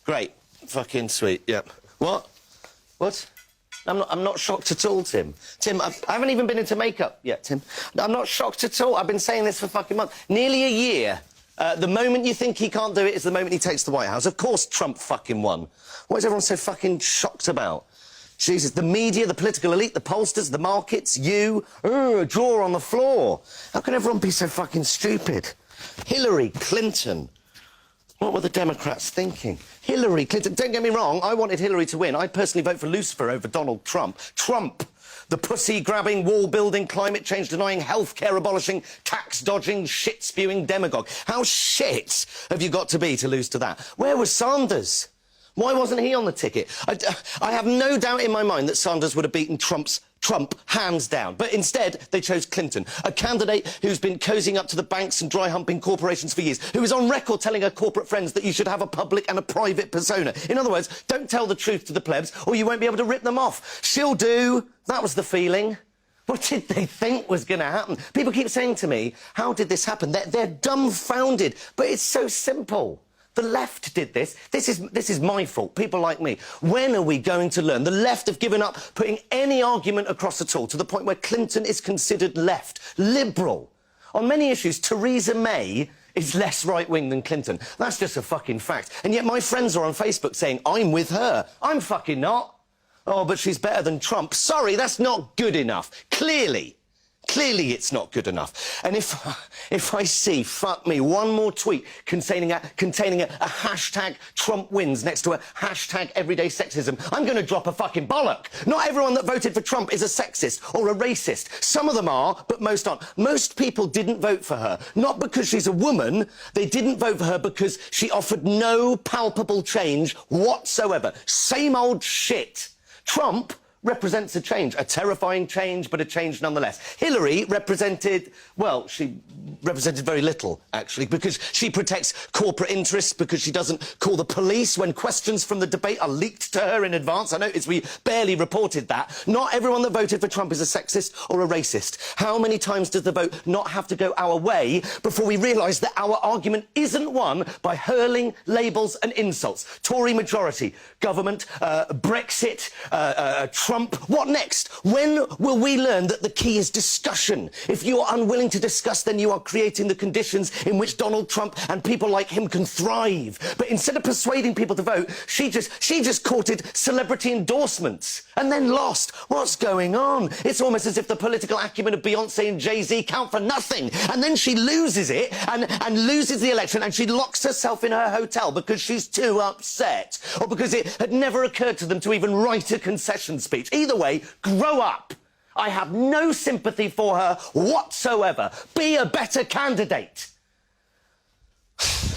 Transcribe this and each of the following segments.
Great. Fucking sweet, yeah. What? What? I'm not shocked at all, Tim. Tim, I haven't even been into makeup yet, Tim. I'm not shocked at all. I've been saying this for fucking months. Nearly a year. The moment you think he can't do it is the moment he takes the White House. Of course Trump fucking won. What is everyone so fucking shocked about? Jesus, the media, the political elite, the pollsters, the markets, you, a drawer on the floor. How can everyone be so fucking stupid? Hillary Clinton. What were the Democrats thinking? Hillary Clinton. Don't get me wrong, I wanted Hillary to win. I'd personally vote for Lucifer over Donald Trump. Trump, the pussy-grabbing, wall-building, climate change-denying, health-care abolishing, tax-dodging, shit-spewing demagogue. How shit have you got to be to lose to that? Where was Sanders? Why wasn't he on the ticket? I have no doubt in my mind that Sanders would have beaten Trump, hands down. But instead, they chose Clinton, a candidate who's been cozying up to the banks and dry-humping corporations for years, who is on record telling her corporate friends that you should have a public and a private persona. In other words, don't tell the truth to the plebs, or you won't be able to rip them off. She'll do. That was the feeling. What did they think was going to happen? People keep saying to me, how did this happen? They're dumbfounded, but it's so simple. The left did this. This is my fault, people like me. When are we going to learn? The left have given up putting any argument across at all, to the point where Clinton is considered left, liberal. On many issues, Theresa May is less right-wing than Clinton. That's just a fucking fact. And yet my friends are on Facebook saying, I'm with her. I'm fucking not. Oh, but she's better than Trump. Sorry, that's not good enough. Clearly it's not good enough. And if I see, fuck me, one more tweet containing a hashtag Trump wins next to a hashtag everyday sexism, I'm going to drop a fucking bollock. Not everyone that voted for Trump is a sexist or a racist. Some of them are, but most aren't. Most people didn't vote for her, not because she's a woman. They didn't vote for her because she offered no palpable change whatsoever. Same old shit. Trump represents a change, a terrifying change, but a change nonetheless. Hillary represented, well, she represented very little, actually, because she protects corporate interests, because she doesn't call the police when questions from the debate are leaked to her in advance. I noticed we barely reported that. Not everyone that voted for Trump is a sexist or a racist. How many times does the vote not have to go our way before we realise that our argument isn't won by hurling labels and insults? Tory majority, government, Brexit, Trump. What next? When will we learn that the key is discussion? If you are unwilling to discuss, then you are creating the conditions in which Donald Trump and people like him can thrive. But instead of persuading people to vote, she just courted celebrity endorsements and then lost. What's going on? It's almost as if the political acumen of Beyonce and Jay-Z count for nothing. And then she loses it and loses the election, and she locks herself in her hotel because she's too upset, or because it had never occurred to them to even write a concession speech. Either way, grow up. I have no sympathy for her whatsoever. Be a better candidate.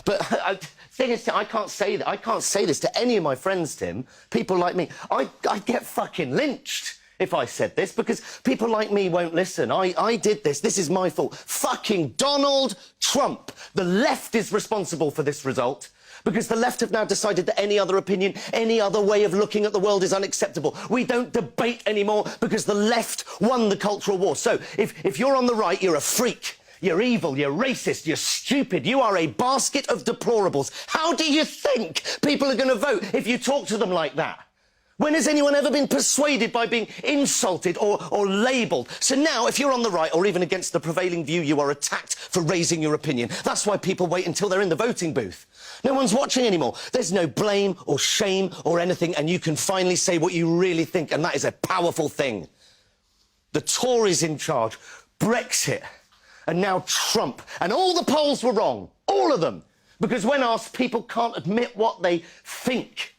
But thing is, I can't say that. I can't say this to any of my friends, Tim. People like me. I'd get fucking lynched if I said this, because people like me won't listen. I did this. This is my fault. Fucking Donald Trump. The left is responsible for this result, because the left have now decided that any other opinion, any other way of looking at the world is unacceptable. We don't debate anymore because the left won the cultural war. So if you're on the right, you're a freak. You're evil, you're racist, you're stupid, you are a basket of deplorables. How do you think people are going to vote if you talk to them like that? When has anyone ever been persuaded by being insulted or labelled? So now, if you're on the right or even against the prevailing view, you are attacked for raising your opinion. That's why people wait until they're in the voting booth. No one's watching anymore. There's no blame or shame or anything, and you can finally say what you really think, and that is a powerful thing. The Tories in charge, Brexit, and now Trump. And all the polls were wrong. All of them. Because when asked, people can't admit what they think.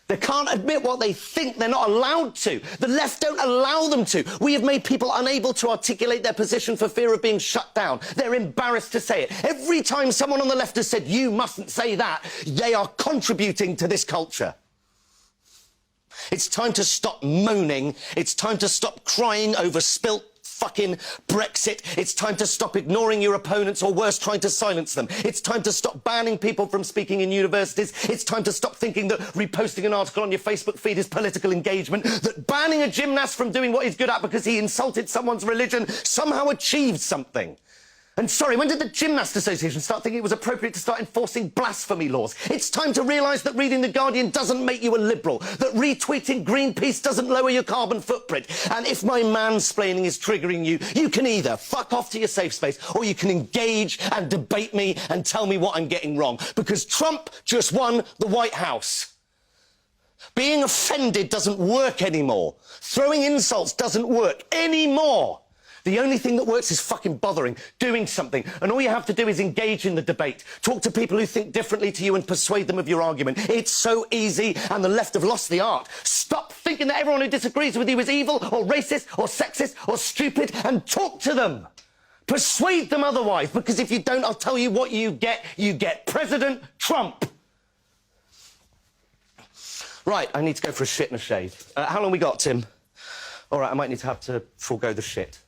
They can't admit what they think. They're not allowed to. The left don't allow them to. We have made people unable to articulate their position for fear of being shut down. They're embarrassed to say it. Every time someone on the left has said, you mustn't say that, they are contributing to this culture. It's time to stop moaning. It's time to stop crying over spilt fucking Brexit. It's time to stop ignoring your opponents, or worse, trying to silence them. It's time to stop banning people from speaking in universities. It's time to stop thinking that reposting an article on your Facebook feed is political engagement, that banning a gymnast from doing what he's good at because he insulted someone's religion somehow achieved something. And sorry, when did the Gymnast Association start thinking it was appropriate to start enforcing blasphemy laws? It's time to realise that reading The Guardian doesn't make you a liberal, that retweeting Greenpeace doesn't lower your carbon footprint. And if my mansplaining is triggering you, you can either fuck off to your safe space or you can engage and debate me and tell me what I'm getting wrong. Because Trump just won the White House. Being offended doesn't work anymore. Throwing insults doesn't work anymore. The only thing that works is fucking bothering, doing something. And all you have to do is engage in the debate. Talk to people who think differently to you and persuade them of your argument. It's so easy, and the left have lost the art. Stop thinking that everyone who disagrees with you is evil or racist or sexist or stupid, and talk to them. Persuade them otherwise, because if you don't, I'll tell you what you get. You get President Trump. Right, I need to go for a shit and a shave. How long we got, Tim? All right, I might need to have to forego the shit.